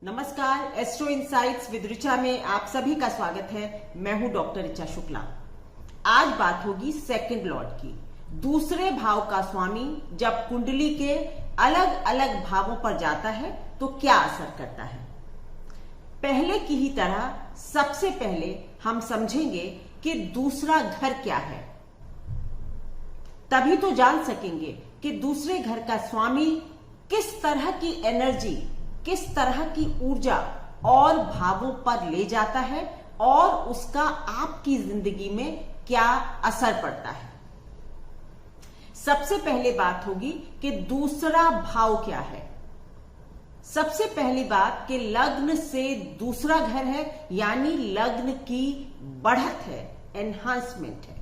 नमस्कार, astro insights with Richa में आप सभी का स्वागत है। मैं हूं डॉक्टर ऋचा शुक्ला। आज बात होगी सेकंड लॉर्ड की। दूसरे भाव का स्वामी जब कुंडली के अलग अलग भावों पर जाता है तो क्या असर करता है। पहले की ही तरह सबसे पहले हम समझेंगे कि दूसरा घर क्या है, तभी तो जान सकेंगे कि दूसरे घर का स्वामी किस तरह की एनर्जी, किस तरह की ऊर्जा और भावों पर ले जाता है और उसका आपकी जिंदगी में क्या असर पड़ता है। सबसे पहले बात होगी कि दूसरा भाव क्या है। सबसे पहली बात कि लग्न से दूसरा घर है, यानी लग्न की बढ़त है, एनहांसमेंट है।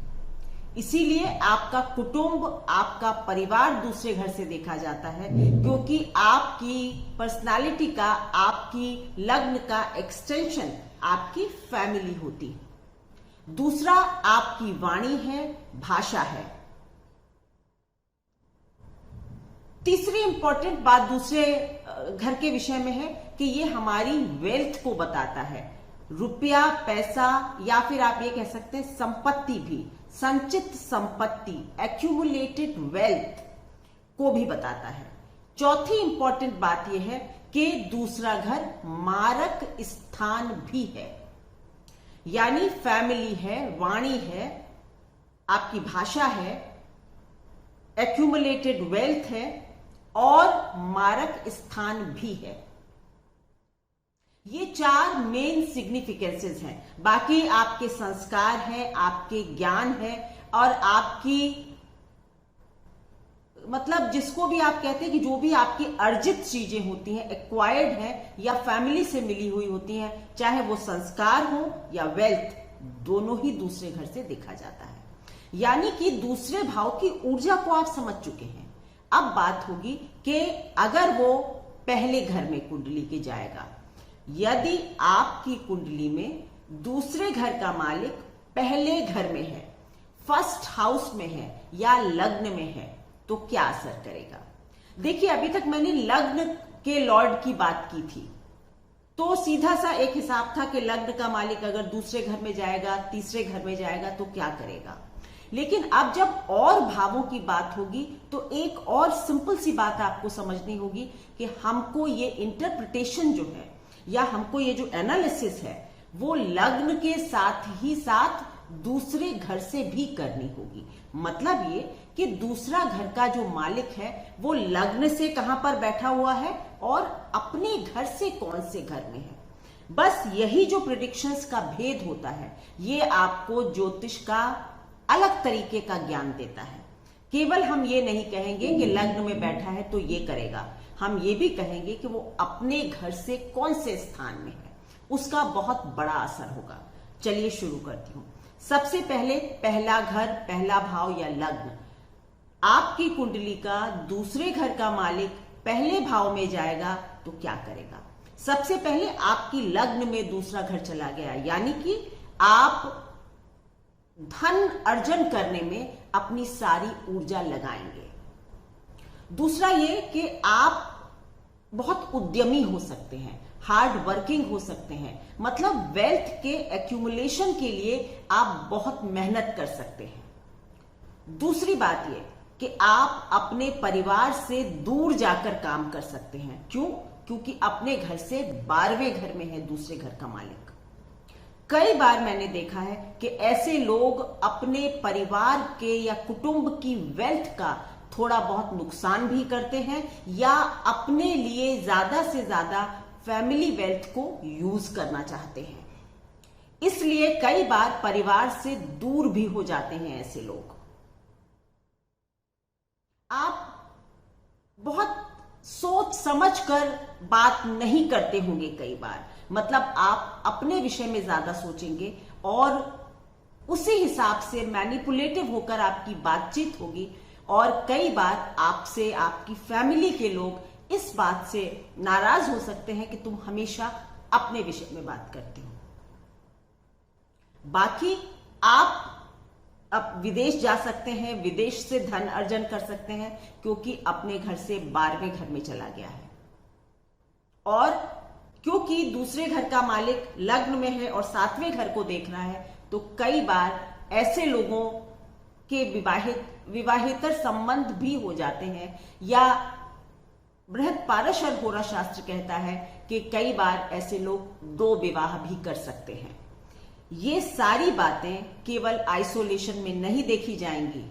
इसीलिए आपका कुटुंब, आपका परिवार दूसरे घर से देखा जाता है, क्योंकि आपकी पर्सनालिटी का, आपकी लग्न का एक्सटेंशन आपकी फैमिली होती है। दूसरा आपकी वाणी है, भाषा है। तीसरी इंपॉर्टेंट बात दूसरे घर के विषय में है कि ये हमारी वेल्थ को बताता है। रुपया, पैसा, या फिर आप ये कह सकते हैं संपत्ति भी, संचित संपत्ति, एक्यूमुलेटेड वेल्थ को भी बताता है। चौथी इंपॉर्टेंट बात यह है कि दूसरा घर मारक स्थान भी है, यानी फैमिली है, वाणी है, आपकी भाषा है, एक्यूमुलेटेड वेल्थ है और मारक स्थान भी है। ये चार मेन सिग्निफिकेंसेस हैं। बाकी आपके संस्कार हैं, आपके ज्ञान है और आपकी मतलब जिसको भी आप कहते हैं कि जो भी आपकी अर्जित चीजें होती हैं, एक्वायर्ड हैं या फैमिली से मिली हुई होती हैं, चाहे वो संस्कार हो या वेल्थ, दोनों ही दूसरे घर से देखा जाता है। यानी कि दूसरे भाव की ऊर्जा को आप समझ चुके हैं। अब बात होगी कि अगर वो पहले घर में कुंडली के जाएगा, यदि आपकी कुंडली में दूसरे घर का मालिक पहले घर में है, फर्स्ट हाउस में है या लग्न में है, तो क्या असर करेगा। देखिए, अभी तक मैंने लग्न के लॉर्ड की बात की थी, तो सीधा सा एक हिसाब था कि लग्न का मालिक अगर दूसरे घर में जाएगा, तीसरे घर में जाएगा तो क्या करेगा। लेकिन अब जब और भावों की बात होगी तो एक और सिंपल सी बात आपको समझनी होगी कि हमको ये इंटरप्रिटेशन जो है या हमको ये जो एनालिसिस है वो लग्न के साथ ही साथ दूसरे घर से भी करनी होगी। मतलब ये कि दूसरा घर का जो मालिक है वो लग्न से कहां पर बैठा हुआ है और अपने घर से कौन से घर में है। बस यही जो प्रेडिक्शंस का भेद होता है, ये आपको ज्योतिष का अलग तरीके का ज्ञान देता है। केवल हम ये नहीं कहेंगे कि लग्न में बैठा है तो ये करेगा, हम ये भी कहेंगे कि वो अपने घर से कौन से स्थान में है, उसका बहुत बड़ा असर होगा। चलिए शुरू करती हूं। सबसे पहले पहला घर, पहला भाव या लग्न, आपकी कुंडली का दूसरे घर का मालिक पहले भाव में जाएगा तो क्या करेगा। सबसे पहले आपकी लग्न में दूसरा घर चला गया, यानी कि आप धन अर्जन करने में अपनी सारी ऊर्जा लगाएंगे। दूसरा ये कि आप बहुत उद्यमी हो सकते हैं, हार्ड वर्किंग हो सकते हैं, मतलब वेल्थ के एक्यूमुलेशन के लिए आप बहुत मेहनत कर सकते हैं। दूसरी बात ये कि आप अपने परिवार से दूर जाकर काम कर सकते हैं। क्यों? क्योंकि अपने घर से 12वें घर में है दूसरे घर का मालिक। कई बार मैंने देखा है कि ऐसे लोग अपने परिवार के या कुटुंब की वेल्थ का थोड़ा बहुत नुकसान भी करते हैं या अपने लिए ज्यादा से ज्यादा फैमिली वेल्थ को यूज करना चाहते हैं। इसलिए कई बार परिवार से दूर भी हो जाते हैं ऐसे लोग। आप बहुत सोच समझ कर बात नहीं करते होंगे कई बार, मतलब आप अपने विषय में ज्यादा सोचेंगे और उसी हिसाब से मैनिपुलेटिव होकर आपकी बातचीत होगी। और कई बार आपसे आपकी फैमिली के लोग इस बात से नाराज हो सकते हैं कि तुम हमेशा अपने विषय में बात करते हो। बाकी आप अब विदेश जा सकते हैं, विदेश से धन अर्जन कर सकते हैं, क्योंकि अपने घर से 12वें घर में चला गया है। और क्योंकि दूसरे घर का मालिक लग्न में है और 7वें घर को देख रहा है, तो कई बार ऐसे लोगों के विवाहेतर संबंध भी हो जाते हैं, या बृहत पारशर होरा शास्त्र कहता है कि कई बार ऐसे लोग 2 विवाह भी कर सकते हैं। ये सारी बातें केवल आइसोलेशन में नहीं देखी जाएंगी।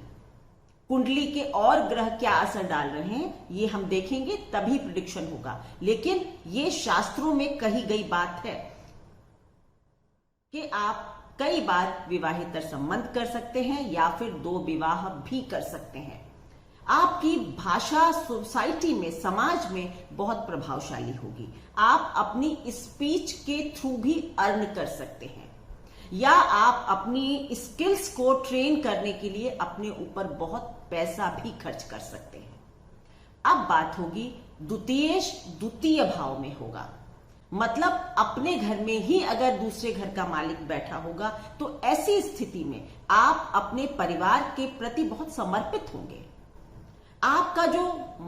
कुंडली के और ग्रह क्या असर डाल रहे हैं ये हम देखेंगे, तभी प्रिडिक्शन होगा। लेकिन ये शास्त्रों में कही गई बात है कि आप कई बार विवाहेतर संबंध कर सकते हैं या फिर 2 विवाह भी कर सकते हैं। आपकी भाषा सोसाइटी में, समाज में बहुत प्रभावशाली होगी। आप अपनी स्पीच के थ्रू भी अर्न कर सकते हैं, या आप अपनी स्किल्स को ट्रेन करने के लिए अपने ऊपर बहुत पैसा भी खर्च कर सकते हैं। अब बात होगी द्वितीय भाव में होगा, मतलब अपने घर में ही अगर दूसरे घर का मालिक बैठा होगा तो ऐसी स्थिति में आप अपने परिवार के प्रति बहुत समर्पित होंगे। आपका जो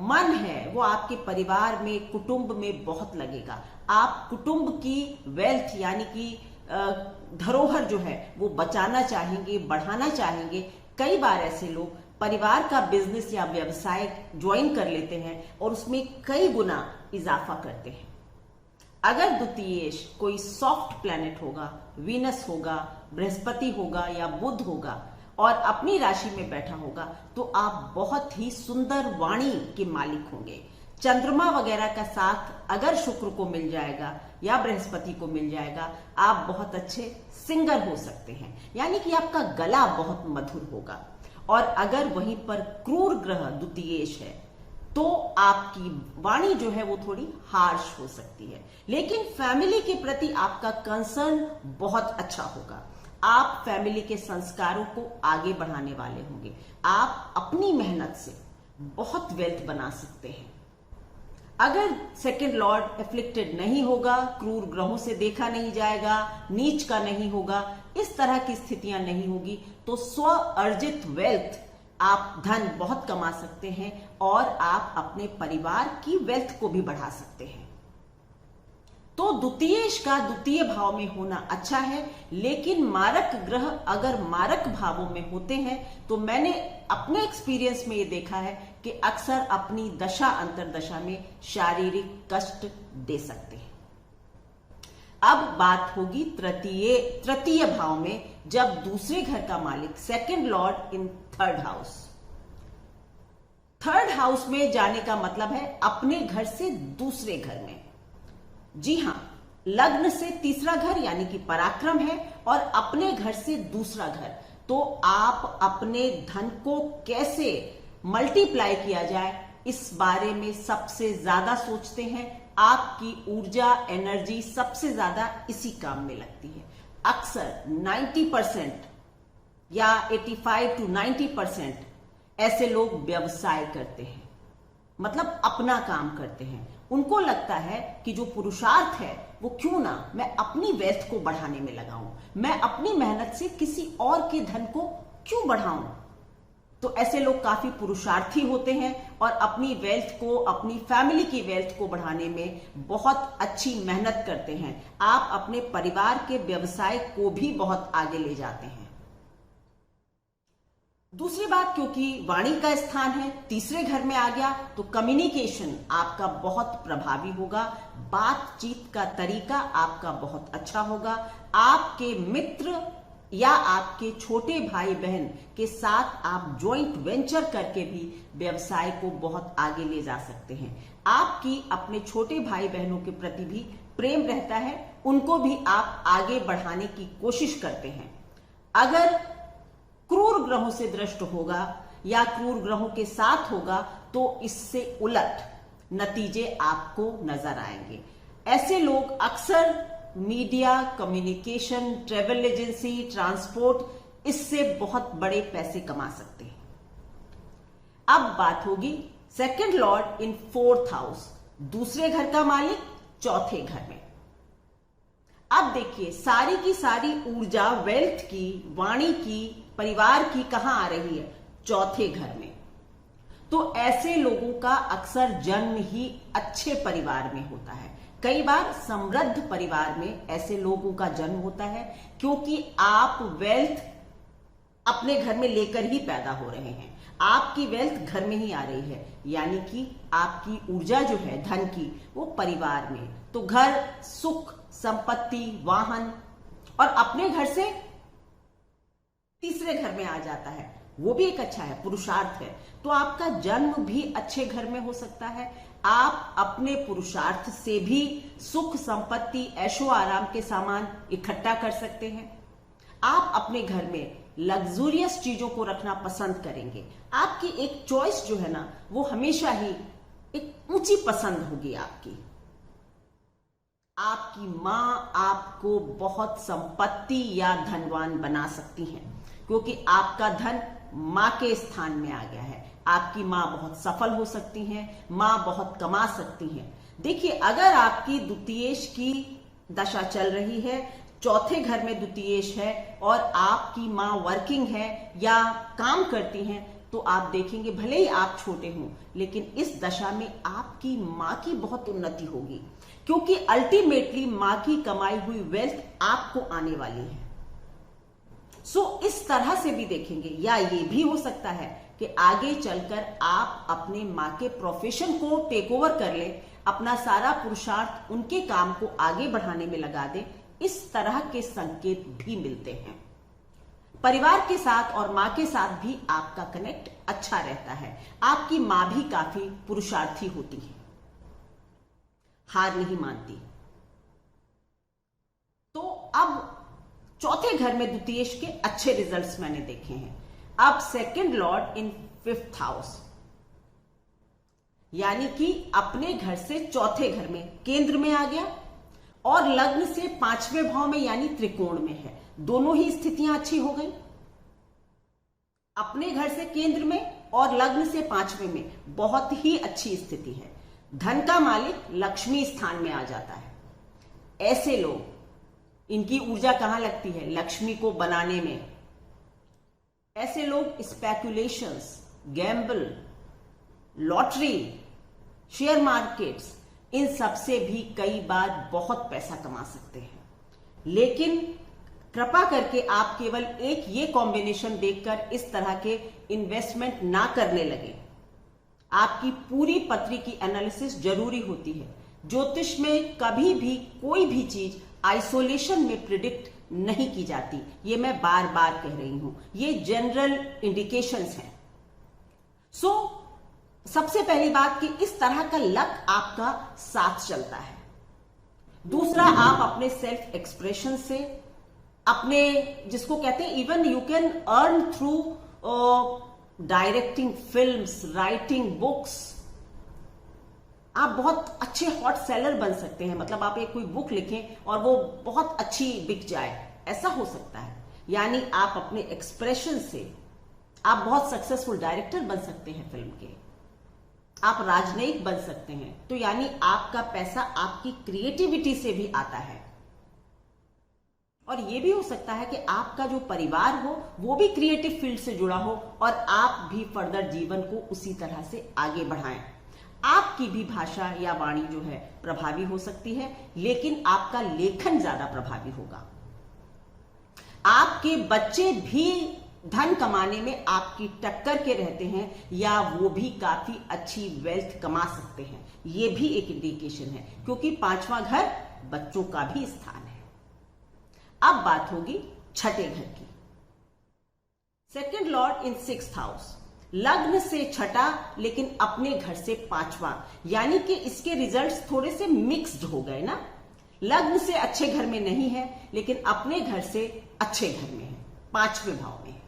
मन है वो आपके परिवार में, कुटुंब में बहुत लगेगा। आप कुटुंब की वेल्थ यानी कि धरोहर जो है वो बचाना चाहेंगे, बढ़ाना चाहेंगे। कई बार ऐसे लोग परिवार का बिजनेस या व्यवसाय ज्वाइन कर लेते हैं और उसमें कई गुना इजाफा करते हैं। अगर द्वितीयेश कोई सॉफ्ट प्लैनेट होगा, वीनस होगा, बृहस्पति होगा या बुध होगा और अपनी राशि में बैठा होगा, तो आप बहुत ही सुंदर वाणी के मालिक होंगे। चंद्रमा वगैरह का साथ अगर शुक्र को मिल जाएगा या बृहस्पति को मिल जाएगा, आप बहुत अच्छे सिंगर हो सकते हैं, यानी कि आपका गला बहुत मधुर होगा। और अगर वहीं पर क्रूर ग्रह द्वितीयेश है तो आपकी वाणी जो है वो थोड़ी हार्श हो सकती है, लेकिन फैमिली के प्रति आपका कंसर्न बहुत अच्छा होगा। आप फैमिली के संस्कारों को आगे बढ़ाने वाले होंगे। आप अपनी मेहनत से बहुत वेल्थ बना सकते हैं। अगर सेकंड लॉर्ड एफ्लिक्टेड नहीं होगा, क्रूर ग्रहों से देखा नहीं जाएगा, नीच का नहीं होगा, इस तरह की स्थितियां नहीं होगी, तो स्व अर्जित वेल्थ, आप धन बहुत कमा सकते हैं और आप अपने परिवार की वेल्थ को भी बढ़ा सकते हैं। तो द्वितीयेश का द्वितीय भाव में होना अच्छा है, लेकिन मारक ग्रह अगर मारक भावों में होते हैं तो मैंने अपने एक्सपीरियंस में ये देखा है कि अक्सर अपनी दशा अंतरदशा में शारीरिक कष्ट दे सकते हैं। अब बात होगी तृतीय भाव में, जब दूसरे घर का मालिक second lord in third house. Third house में जाने का मतलब है अपने घर से दूसरे घर में। जी हां, लग्न से तीसरा घर यानी कि पराक्रम है और अपने घर से दूसरा घर। तो आप अपने धन को कैसे मल्टीप्लाई किया जाए इस बारे में सबसे ज्यादा सोचते हैं। आपकी ऊर्जा, एनर्जी सबसे ज्यादा इसी काम में लगती है। अक्सर 90% या 85 to 90% ऐसे लोग व्यवसाय करते हैं, मतलब अपना काम करते हैं। उनको लगता है कि जो पुरुषार्थ है वो क्यों ना मैं अपनी वेल्थ को बढ़ाने में लगाऊं, मैं अपनी मेहनत से किसी और के धन को क्यों बढ़ाऊं। तो ऐसे लोग काफी पुरुषार्थी होते हैं और अपनी वेल्थ को, अपनी फैमिली की वेल्थ को बढ़ाने में बहुत अच्छी मेहनत करते हैं। आप अपने परिवार के व्यवसाय को भी बहुत आगे ले जाते हैं। दूसरी बात, क्योंकि वाणी का स्थान है, तीसरे घर में आ गया, तो कम्युनिकेशन आपका बहुत प्रभावी होगा। बातचीत का तरीका आपका बहुत अच्छा होगा। आपके मित्र या आपके छोटे भाई बहन के साथ आप ज्वाइंट वेंचर करके भी व्यवसाय को बहुत आगे ले जा सकते हैं। आपकी अपने छोटे भाई बहनों के प्रति भी प्रेम रहता है, उनको भी आप आगे बढ़ाने की कोशिश करते हैं। अगर क्रूर ग्रहों से दृष्ट होगा या क्रूर ग्रहों के साथ होगा तो इससे उलट नतीजे आपको नजर आएंगे। ऐसे लोग अक्सर media, communication, travel agency, transport, इससे बहुत बड़े पैसे कमा सकते हैं। अब बात होगी second lord in fourth house, दूसरे घर का मालिक चौथे घर में। अब देखिए, सारी की सारी ऊर्जा वेल्थ की, वाणी की, परिवार की कहां आ रही है? चौथे घर में। तो ऐसे लोगों का अक्सर जन्म ही अच्छे परिवार में होता है। कई बार समृद्ध परिवार में ऐसे लोगों का जन्म होता है क्योंकि आप वेल्थ अपने घर में लेकर ही पैदा हो रहे हैं, आपकी वेल्थ घर में ही आ रही है, यानी कि आपकी ऊर्जा जो है धन की वो परिवार में। तो घर सुख, संपत्ति, वाहन और अपने घर से तीसरे घर में आ जाता है, वो भी एक अच्छा है, पुरुषार्थ है। तो आपका जन्म भी अच्छे घर में हो सकता है। आप अपने पुरुषार्थ से भी सुख, संपत्ति, ऐशो आराम के सामान इकट्ठा कर सकते हैं। आप अपने घर में लग्जूरियस चीजों को रखना पसंद करेंगे। आपकी एक चॉइस जो है ना वो हमेशा ही एक ऊंची पसंद होगी आपकी। आपकी मां आपको बहुत संपत्ति या धनवान बना सकती हैं क्योंकि आपका धन मां के स्थान में आ गया है। आपकी मां बहुत सफल हो सकती हैं, मां बहुत कमा सकती हैं। देखिए, अगर आपकी द्वितीयेश की दशा चल रही है, चौथे घर में द्वितीयेश है और आपकी मां वर्किंग है या काम करती हैं, तो आप देखेंगे भले ही आप छोटे हों लेकिन इस दशा में आपकी मां की बहुत उन्नति होगी क्योंकि अल्टीमेटली मां की कमाई हुई वेल्थ आपको आने वाली है। इस तरह से भी देखेंगे, या ये भी हो सकता है कि आगे चलकर आप अपने मां के प्रोफेशन को टेक ओवर कर ले, अपना सारा पुरुषार्थ उनके काम को आगे बढ़ाने में लगा दे। इस तरह के संकेत भी मिलते हैं। परिवार के साथ और मां के साथ भी आपका कनेक्ट अच्छा रहता है। आपकी मां भी काफी पुरुषार्थी होती है, हार नहीं मानती। तो अब चौथे घर में द्वितीयेश के अच्छे रिजल्ट्स मैंने देखे हैं। अब सेकंड लॉर्ड इन 5th हाउस, यानी कि अपने घर से चौथे घर में केंद्र में आ गया और लग्न से 5वें भाव में यानी त्रिकोण में है। दोनों ही स्थितियां अच्छी हो गई। अपने घर से केंद्र में और लग्न से 5वें में बहुत ही अच्छी स्थिति है। धन का मालिक लक्ष्मी स्थान में आ जाता है। ऐसे लोग, इनकी ऊर्जा कहां लगती है? लक्ष्मी को बनाने में। ऐसे लोग speculations, gamble, lottery, share markets, इन सब से भी कई बार बहुत पैसा कमा सकते हैं। लेकिन कृपा करके आप केवल एक ये कॉम्बिनेशन देखकर इस तरह के इन्वेस्टमेंट ना करने लगे। आपकी पूरी पत्री की एनालिसिस जरूरी होती है। ज्योतिष में कभी भी कोई भी चीज आइसोलेशन में प्रिडिक्ट नहीं की जाती। ये मैं बार बार कह रही हूं, ये जनरल इंडिकेशंस हैं। सबसे पहली बात कि इस तरह का लक आपका साथ चलता है। दूसरा, आप अपने सेल्फ एक्सप्रेशन से, अपने जिसको कहते हैं even you can earn through directing films, writing books. आप बहुत अच्छे हॉट सेलर बन सकते हैं। मतलब आप एक कोई बुक लिखें और वो बहुत अच्छी बिक जाए, ऐसा हो सकता है। यानी आप अपने एक्सप्रेशन से आप बहुत सक्सेसफुल डायरेक्टर बन सकते हैं फिल्म के। आप राजनयिक बन सकते हैं। तो यानी आपका पैसा आपकी क्रिएटिविटी से भी आता है। और यह भी हो सकता है कि आपका जो परिवार हो वो भी क्रिएटिव फील्ड से जुड़ा हो और आप भी फर्दर जीवन को उसी तरह से आगे बढ़ाएं। आपकी भी भाषा या वाणी जो है प्रभावी हो सकती है, लेकिन आपका लेखन ज्यादा प्रभावी होगा। आपके बच्चे भी धन कमाने में आपकी टक्कर के रहते हैं या वो भी काफी अच्छी वेल्थ कमा सकते हैं। ये भी एक इंडिकेशन है क्योंकि 5वां घर बच्चों का भी स्थान है। अब बात होगी छठे घर की। सेकंड लॉर्ड इन 6th हाउस, लग्न से छठा लेकिन अपने घर से 5वां, यानी कि इसके रिजल्ट्स थोड़े से मिक्स्ड हो गए ना। लग्न से अच्छे घर में नहीं है लेकिन अपने घर से अच्छे घर में है, 5वें भाव में है।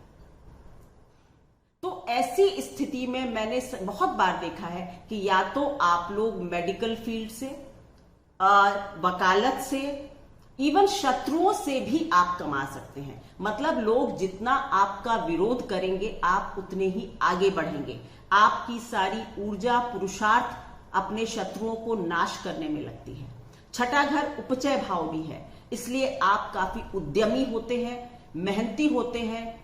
तो ऐसी स्थिति में मैंने बहुत बार देखा है कि या तो आप लोग मेडिकल फील्ड से और वकालत से, इवन शत्रुओं से भी आप कमा सकते हैं। मतलब लोग जितना आपका विरोध करेंगे आप उतने ही आगे बढ़ेंगे। आपकी सारी ऊर्जा, पुरुषार्थ अपने शत्रुओं को नाश करने में लगती है। छठा घर उपचय भाव भी है, इसलिए आप काफी उद्यमी होते हैं, मेहनती होते हैं,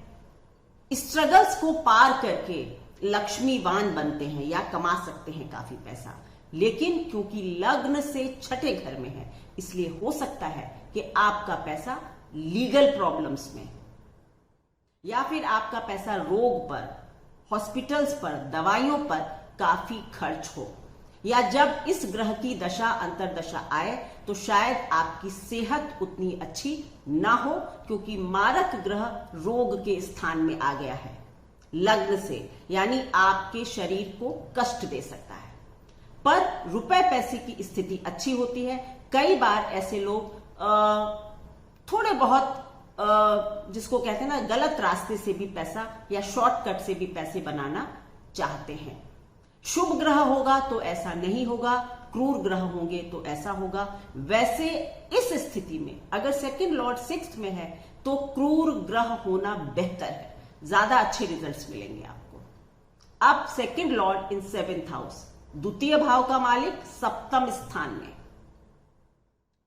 स्ट्रगल्स को पार करके लक्ष्मीवान बनते हैं या कमा सकते हैं काफी पैसा। लेकिन क्योंकि लग्न से छठे घर में है, इसलिए हो सकता है कि आपका पैसा लीगल प्रॉब्लम्स में, या फिर आपका पैसा रोग पर, हॉस्पिटल्स पर, दवाइयों पर काफी खर्च हो, या जब इस ग्रह की दशा अंतरदशा आए तो शायद आपकी सेहत उतनी अच्छी ना हो, क्योंकि मारक ग्रह रोग के स्थान में आ गया है लग्न से, यानी आपके शरीर को कष्ट दे सकता है। पर रुपए पैसे की स्थिति अच्छी होती है। कई बार ऐसे लोग थोड़े बहुत जिसको कहते हैं ना, गलत रास्ते से भी पैसा या शॉर्टकट से भी पैसे बनाना चाहते हैं। शुभ ग्रह होगा तो ऐसा नहीं होगा, क्रूर ग्रह होंगे तो ऐसा होगा। वैसे इस स्थिति में अगर सेकंड लॉर्ड सिक्स्थ में है तो क्रूर ग्रह होना बेहतर है, ज्यादा अच्छे रिजल्ट्स मिलेंगे आपको। अब सेकंड लॉर्ड इन सेवेंथ हाउस, द्वितीय भाव का मालिक सप्तम स्थान में,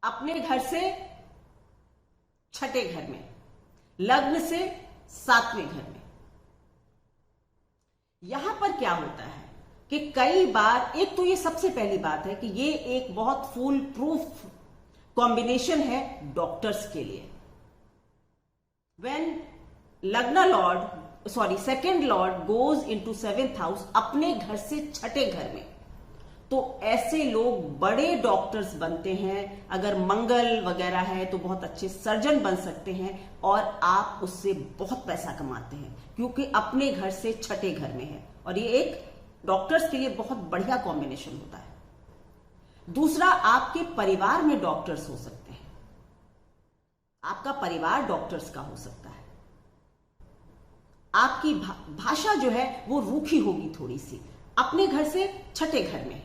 अपने घर से छठे घर में, लग्न से सातवें घर में। यहां पर क्या होता है कि कई बार, एक तो ये सबसे पहली बात है कि ये एक बहुत फुल प्रूफ कॉम्बिनेशन है डॉक्टर्स के लिए। व्हेन लग्न Lord second Lord goes into seventh house, अपने घर से छठे घर में, तो ऐसे लोग बड़े डॉक्टर्स बनते हैं। अगर मंगल वगैरह है तो बहुत अच्छे सर्जन बन सकते हैं, और आप उससे बहुत पैसा कमाते हैं क्योंकि अपने घर से छठे घर में है। और ये एक डॉक्टर्स के लिए बहुत बढ़िया कॉम्बिनेशन होता है। दूसरा, आपके परिवार में डॉक्टर्स हो सकते हैं, आपका परिवार डॉक्टर्स का हो सकता है। आपकी भाषा जो है वो रूखी होगी थोड़ी सी, अपने घर से छठे घर में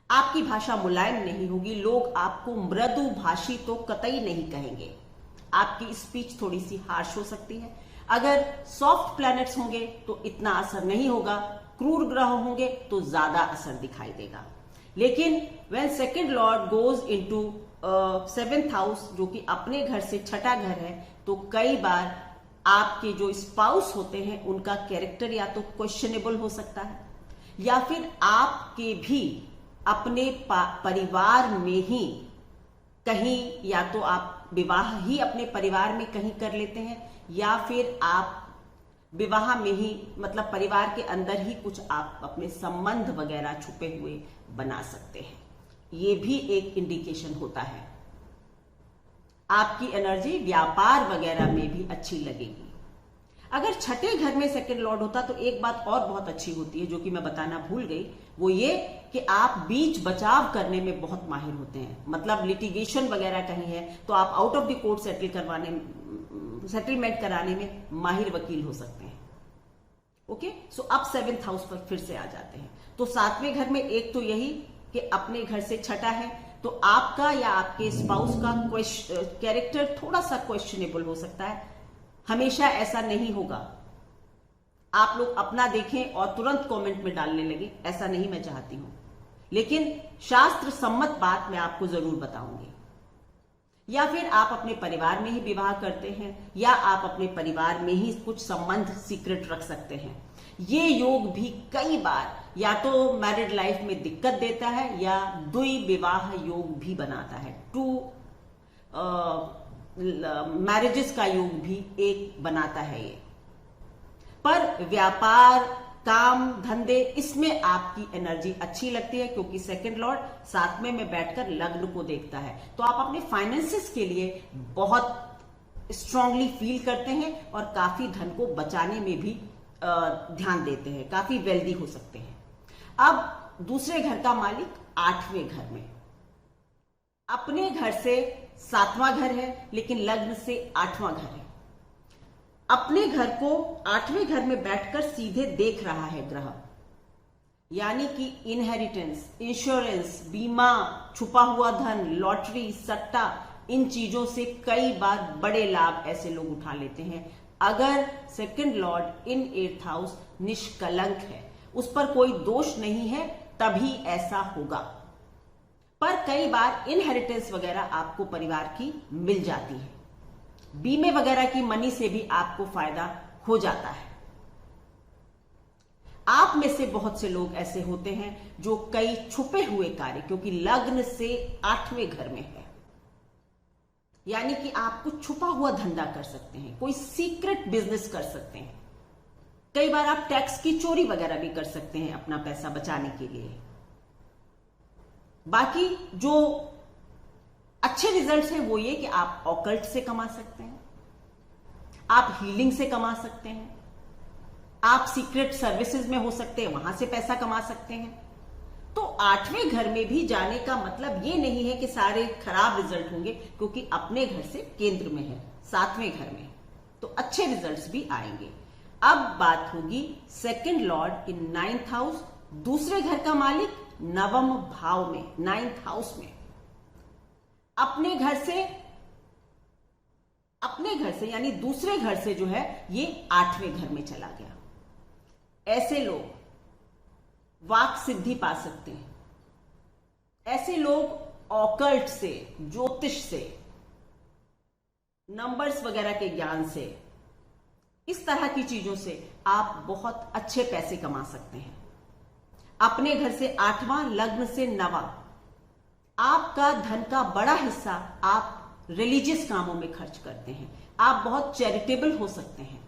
आपकी भाषा मुलायम नहीं होगी। लोग आपको मृदु भाषी तो कतई नहीं कहेंगे, आपकी स्पीच थोड़ी सी हार्श हो सकती है। अगर सॉफ्ट प्लैनेट्स होंगे तो इतना असर नहीं होगा, क्रूर ग्रह होंगे तो ज्यादा असर दिखाई देगा। लेकिन when second Lord goes into seventh house, जो कि अपने घर से छठा घर है, तो कई बार आपके जो स्पाउस होते हैं उनका कैरेक्टर या तो क्वेश्चनेबल हो सकता है, या फिर आपके भी अपने परिवार में ही कहीं, या तो आप विवाह ही अपने परिवार में कहीं कर लेते हैं, या फिर आप विवाह में ही, मतलब परिवार के अंदर ही कुछ आप अपने संबंध वगैरह छुपे हुए बना सकते हैं। ये भी एक इंडिकेशन होता है। आपकी एनर्जी व्यापार वगैरह में भी अच्छी लगेगी। अगर छठे घर में सेकंड लॉर्ड होता तो एक बात और बहुत अच्छी होती है, जो कि मैं बताना भूल गई, वो ये कि आप बीच बचाव करने में बहुत माहिर होते हैं। मतलब लिटिगेशन वगैरह कहीं है तो आप out of the court settlement कराने में माहिर वकील हो सकते हैं। ओके, सो अब सेवेंथ हाउस पर फिर से आ जाते हैं। तो सातवें घर में एक तो यही कि अपने घर से छठा है, तो आपका या आपके स्पाउस का कैरेक्टर थोड़ा सा क्वेश्चनेबल हो सकता है। हमेशा ऐसा नहीं होगा, आप लोग अपना देखें और तुरंत कमेंट में डालने लगे, ऐसा नहीं मैं चाहती हूं। लेकिन शास्त्र सम्मत बात मैं आपको जरूर बताऊंगी। या फिर आप अपने परिवार में ही विवाह करते हैं, या आप अपने परिवार में ही कुछ संबंध सीक्रेट रख सकते हैं। ये योग भी कई बार या तो मैरिड लाइफ में दिक्कत देता है, या द्विविवाह योग भी बनाता है। मैरिजेस का योग भी एक बनाता है ये। पर व्यापार, काम धंधे, इसमें आपकी एनर्जी अच्छी लगती है, क्योंकि सेकंड लॉर्ड सातवें में बैठकर लग्न को देखता है। तो आप अपने फाइनेंसेस के लिए बहुत स्ट्रांगली फील करते हैं, और काफी धन को बचाने में भी ध्यान देते हैं, काफी वेल्दी हो सकते हैं। अब दूसरे घर का मालिक आठवें घर में, अपने घर से सातवां घर है लेकिन लग्न से आठवां घर है। अपने घर को आठवें घर में बैठकर सीधे देख रहा है ग्रह, यानी कि इनहेरिटेंस, इंश्योरेंस, बीमा, छुपा हुआ धन, लॉटरी, सट्टा, इन चीजों से कई बार बड़े लाभ ऐसे लोग उठा लेते हैं। अगर second lord in eighth house निष्कलंक है, उस पर कोई दोष नहीं है, तभी ऐसा होगा। पर कई बार इनहेरिटेंस वगैरह आपको परिवार की मिल जाती है, बीमे वगैरह की मनी से भी आपको फायदा हो जाता है। आप में से बहुत से लोग ऐसे होते हैं जो कई छुपे हुए कार्य, क्योंकि लग्न से 8वें घर में है, यानी कि आप कुछ छुपा हुआ धंधा कर सकते हैं, कोई सीक्रेट बिजनेस कर सकते हैं। कई बार आप टैक्स की चोरी वगैरह भी कर सकते हैं अपना पैसा बचाने के लिए। बाकी जो अच्छे रिजल्ट्स हैं वो ये कि आप ऑकल्ट से कमा सकते हैं, आप हीलिंग से कमा सकते हैं, आप सीक्रेट सर्विसेज में हो सकते हैं, वहां से पैसा कमा सकते हैं। तो 8वें घर में भी जाने का मतलब ये नहीं है कि सारे खराब रिजल्ट होंगे, क्योंकि अपने घर से केंद्र में है 7वें घर में, तो अच्छे रिजल्ट्स भी आएंगे। अब बात होगी सेकंड लॉर्ड इन 9th हाउस, दूसरे घर का मालिक 9वें भाव में, 9th हाउस में, अपने घर से यानी दूसरे घर से जो है ये 8वें घर में चला गया। ऐसे लोग वाक सिद्धि पा सकते हैं, ऐसे लोग ऑकल्ट से, ज्योतिष से, नंबर्स वगैरह के ज्ञान से, इस तरह की चीजों से आप बहुत अच्छे पैसे कमा सकते हैं। अपने घर से 8वां, लग्न से 9वां, आपका धन का बड़ा हिस्सा आप रिलीजियस कामों में खर्च करते हैं, आप बहुत चैरिटेबल हो सकते हैं।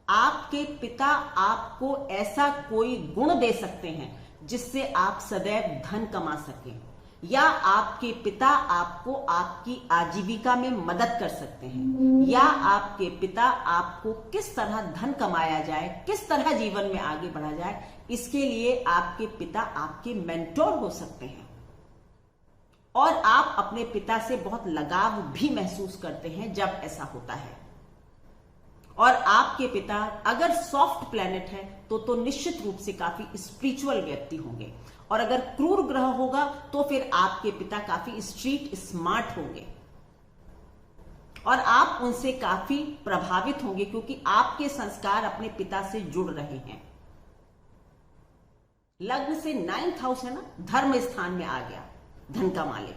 आपके पिता आपको ऐसा कोई गुण दे सकते हैं जिससे आप सदैव धन कमा सकें, या आपके पिता आपको आपकी आजीविका में मदद कर सकते हैं, या आपके पिता आपको किस तरह धन कमाया जाए, किस तरह जीवन में आगे बढ़ा जाए, इसके लिए आपके पिता आपके मेंटोर हो सकते हैं। और आप अपने पिता से बहुत लगाव भी महसूस करते हैं जब ऐसा होता है। और आपके पिता अगर सॉफ्ट प्लैनेट है तो निश्चित रूप से काफी स्पिरिचुअल व्यक्ति होंगे, और अगर क्रूर ग्रह होगा तो फिर आपके पिता काफी स्ट्रीट स्मार्ट होंगे, और आप उनसे काफी प्रभावित होंगे, क्योंकि आपके संस्कार अपने पिता से जुड़ रहे हैं। लग्न से 9th हाउस है ना, धर्म स्थान में आ गया धन का मालिक,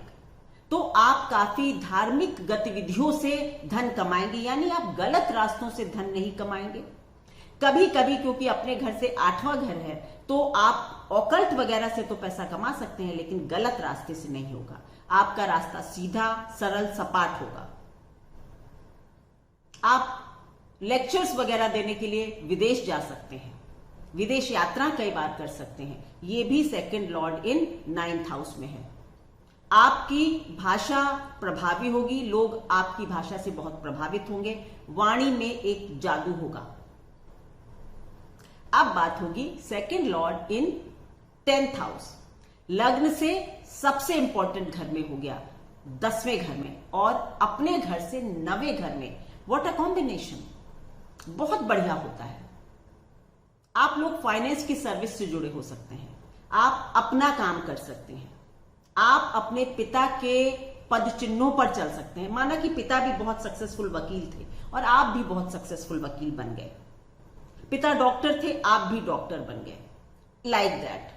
तो आप काफी धार्मिक गतिविधियों से धन कमाएंगे, यानी आप गलत रास्तों से धन नहीं कमाएंगे। कभी कभी क्योंकि अपने घर से 8वां घर है तो आप ऑकल्ट वगैरह से तो पैसा कमा सकते हैं, लेकिन गलत रास्ते से नहीं होगा। आपका रास्ता सीधा, सरल, सपाट होगा। आप लेक्चर्स वगैरह देने के लिए विदेश जा सकते हैं, विदेश यात्रा कई बार कर सकते हैं। ये भी सेकंड लॉर्ड इन 9th हाउस में है। आपकी भाषा प्रभावी होगी, लोग आपकी भाषा से बहुत प्रभावित होंगे, वाणी में एक जादू होगा। अब बात होगी सेकंड लॉर्ड इन 10th हाउस, लग्न से सबसे इंपॉर्टेंट घर में हो गया 10वें घर में, और अपने घर से 9वें घर में। व्हाट अ कॉम्बिनेशन, बहुत बढ़िया होता है। आप लोग फाइनेंस की सर्विस से जुड़े हो सकते हैं, आप अपना काम कर सकते हैं, आप अपने पिता के पद चिन्हों पर चल सकते हैं। माना कि पिता भी बहुत सक्सेसफुल वकील थे और आप भी बहुत सक्सेसफुल वकील बन गए, पिता डॉक्टर थे, आप भी डॉक्टर बन गए, लाइक दैट।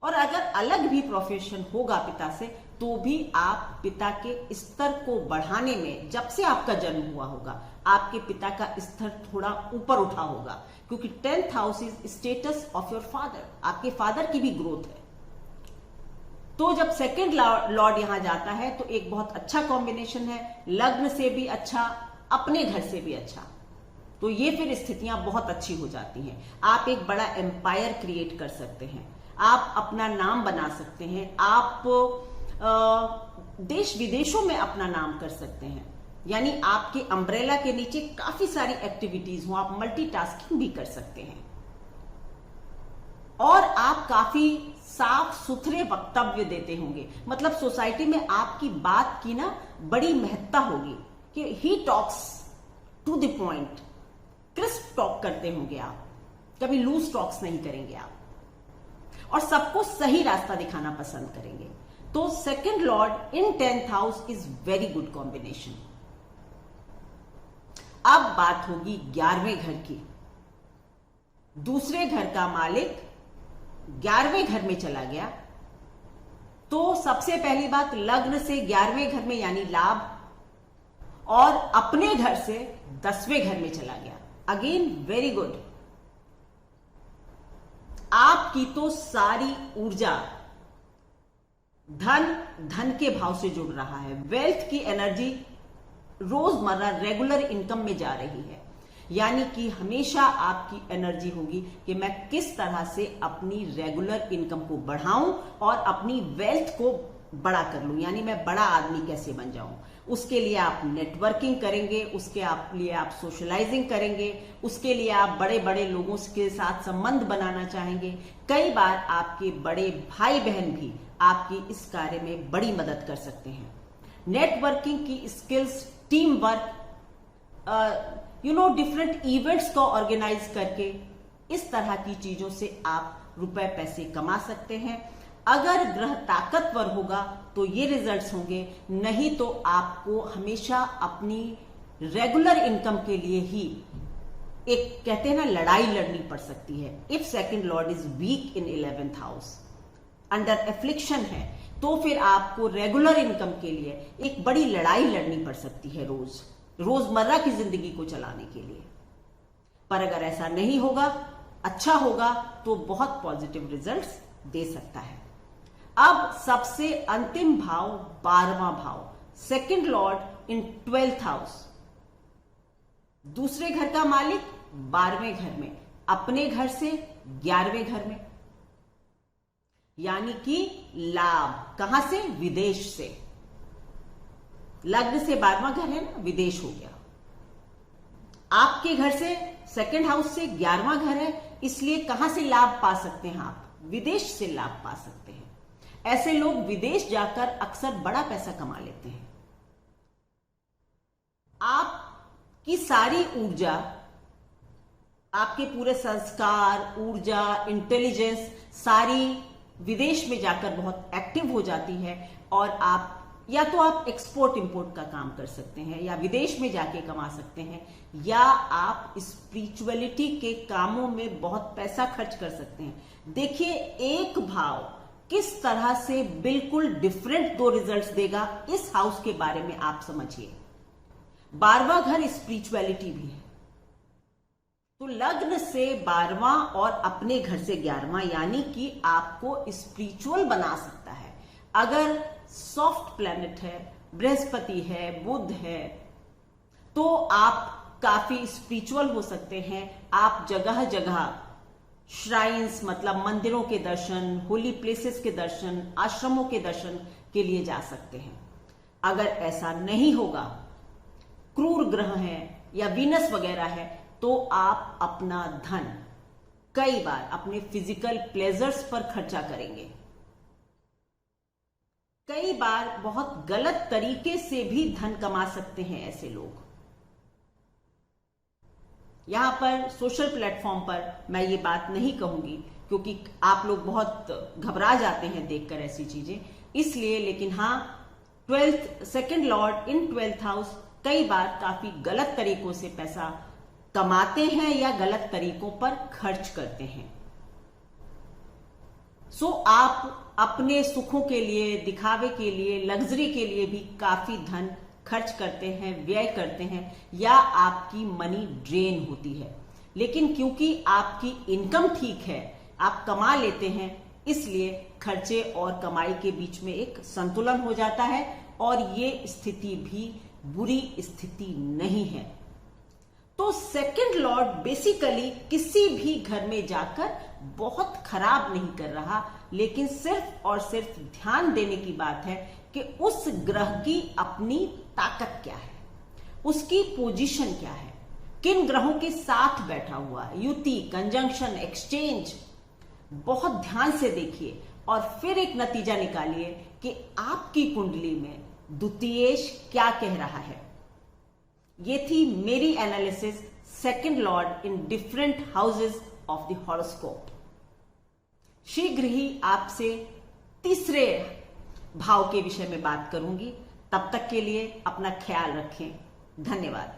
और अगर अलग भी प्रोफेशन होगा पिता से, तो भी आप पिता के स्तर को बढ़ाने में, जब से आपका जन्म हुआ होगा, आपके पिता का स्तर थोड़ा ऊपर उठा होगा, क्योंकि 10th house is status of your father, आपके फादर की भी ग्रोथ है। तो जब सेकंड लॉर्ड यहां जाता है तो एक बहुत अच्छा कॉम्बिनेशन है, लग्न से भी अच्छा, अपने घर से भी अच्छा। तो ये फिर स्थितियां बहुत अच्छी हो जाती हैं। आप एक बड़ा एम्पायर क्रिएट कर सकते हैं, आप अपना नाम बना सकते हैं, आप देश विदेशों में अपना नाम कर सकते हैं, यानी आपके अम्ब्रेला के नीचे काफी सारी एक्टिविटीज हो, आप मल्टीटास्किंग भी कर सकते हैं। और आप काफी साफ सुथरे वक्तव्य देते होंगे, मतलब सोसाइटी में आपकी बात की ना बड़ी महत्ता होगी कि he talks to the point, crisp talk करते होंगे आप, कभी लूज टॉक्स नहीं करेंगे आप, और सबको सही रास्ता दिखाना पसंद करेंगे। तो second lord in 10th house is very good combination. अब बात होगी 11वें घर की। दूसरे घर का मालिक 11वें घर में चला गया, तो सबसे पहली बात, लग्न से 11वें घर में यानी लाभ, और अपने घर से 10वें घर में चला गया, अगेन वेरी गुड। आपकी तो सारी ऊर्जा धन के भाव से जुड़ रहा है। वेल्थ की एनर्जी रोजमर्रा रेगुलर इनकम में जा रही है, यानी कि हमेशा आपकी एनर्जी होगी कि मैं किस तरह से अपनी रेगुलर इनकम को बढ़ाऊं और अपनी वेल्थ को बड़ा कर लूं, यानी मैं बड़ा आदमी कैसे बन जाऊं। उसके लिए आप नेटवर्किंग करेंगे, उसके लिए आप सोशलाइजिंग करेंगे, उसके लिए आप बड़े बड़े लोगों के साथ संबंध बनाना चाहेंगे। कई बार आपके बड़े भाई बहन भी आपकी इस कार्य में बड़ी मदद कर सकते हैं। नेटवर्किंग की skills, team work, different events को ऑर्गेनाइज करके इस तरह की चीजों से आप रुपए पैसे कमा सकते हैं। अगर ग्रह ताकतवर होगा तो ये रिजल्ट्स होंगे, नहीं तो आपको हमेशा अपनी रेगुलर इनकम के लिए ही एक कहते हैं ना लड़ाई लड़नी पड़ सकती है। If second Lord is weak in 11th house, under affliction है, तो फिर आपको रेगुलर इनकम के लिए एक बड़ी लड़ाई लड़नी पड़ सकती है रोजमर्रा की जिंदगी को चलाने के लिए। पर अगर ऐसा नहीं होगा, अच्छा होगा, तो बहुत पॉजिटिव रिजल्ट्स दे सकता है। अब सबसे अंतिम भाव 12वां भाव, सेकंड लॉर्ड इन 12th हाउस, दूसरे घर का मालिक 12वें घर में, अपने घर से 11वें घर में, यानी कि लाभ कहां से? विदेश से। लग्न से 12वां घर है ना, विदेश हो गया। आपके घर से सेकंड हाउस से 11वां घर है, इसलिए कहां से लाभ पा सकते हैं आप? विदेश से लाभ पा सकते हैं। ऐसे लोग विदेश जाकर अक्सर बड़ा पैसा कमा लेते हैं। आपकी सारी ऊर्जा, आपके पूरे संस्कार, ऊर्जा, इंटेलिजेंस सारी विदेश में जाकर बहुत एक्टिव हो जाती है, और आप या तो आप एक्सपोर्ट इंपोर्ट का काम कर सकते हैं, या विदेश में जाके कमा सकते हैं, या आप स्पिरिचुअलिटी के कामों में बहुत पैसा खर्च कर सकते हैं। देखिए, एक भाव किस तरह से बिल्कुल डिफरेंट दो रिजल्ट्स देगा, इस हाउस के बारे में आप समझिए। 12वां घर स्पिरिचुअलिटी भी है, तो लग्न से 12वां और अपने घर से 11वां, यानी कि आपको स्पिरिचुअल बना सकता है। अगर सॉफ्ट प्लैनेट है, बृहस्पति है, बुध है, तो आप काफी स्पिरिचुअल हो सकते हैं। आप जगह जगह श्राइन्स मतलब मंदिरों के दर्शन, होली प्लेसेस के दर्शन, आश्रमों के दर्शन के लिए जा सकते हैं। अगर ऐसा नहीं होगा, क्रूर ग्रह है या वीनस वगैरह है, तो आप अपना धन कई बार अपने फिजिकल प्लेजर्स पर खर्चा करेंगे। कई बार बहुत गलत तरीके से भी धन कमा सकते हैं ऐसे लोग। यहां पर सोशल प्लेटफॉर्म पर मैं ये बात नहीं कहूंगी, क्योंकि आप लोग बहुत घबरा जाते हैं देखकर ऐसी चीजें, इसलिए। लेकिन हाँ, सेकंड लॉर्ड इन 12th हाउस कई बार काफी गलत तरीकों से पैसा कमाते हैं या गलत तरीकों पर खर्च करते हैं। सो आप अपने सुखों के लिए, दिखावे के लिए, लग्जरी के लिए भी काफी धन खर्च करते हैं, व्यय करते हैं, या आपकी मनी ड्रेन होती है। लेकिन क्योंकि आपकी इनकम ठीक है, आप कमा लेते हैं, इसलिए खर्चे और कमाई के बीच में एक संतुलन हो जाता है, और ये स्थिति भी बुरी स्थिति नहीं है। तो सेकंड लॉर्ड बेसिकली किसी भी घर में जाकर बहुत खराब नहीं कर रहा, लेकिन सिर्फ और सिर्फ ध्यान देने की बात है कि उस ग्रह की अपनी ताकत क्या है, उसकी पोजीशन क्या है, किन ग्रहों के साथ बैठा हुआ है, युति, कंजंक्शन, एक्सचेंज। बहुत ध्यान से देखिए और फिर एक नतीजा निकालिए कि आपकी कुंडली में द्वितीयेश क्या कह रहा है। ये थी मेरी analysis second lord in different houses of the horoscope. शीघ्र ही आपसे तीसरे भाव के विषय में बात करूंगी। तब तक के लिए अपना ख्याल रखें। धन्यवाद।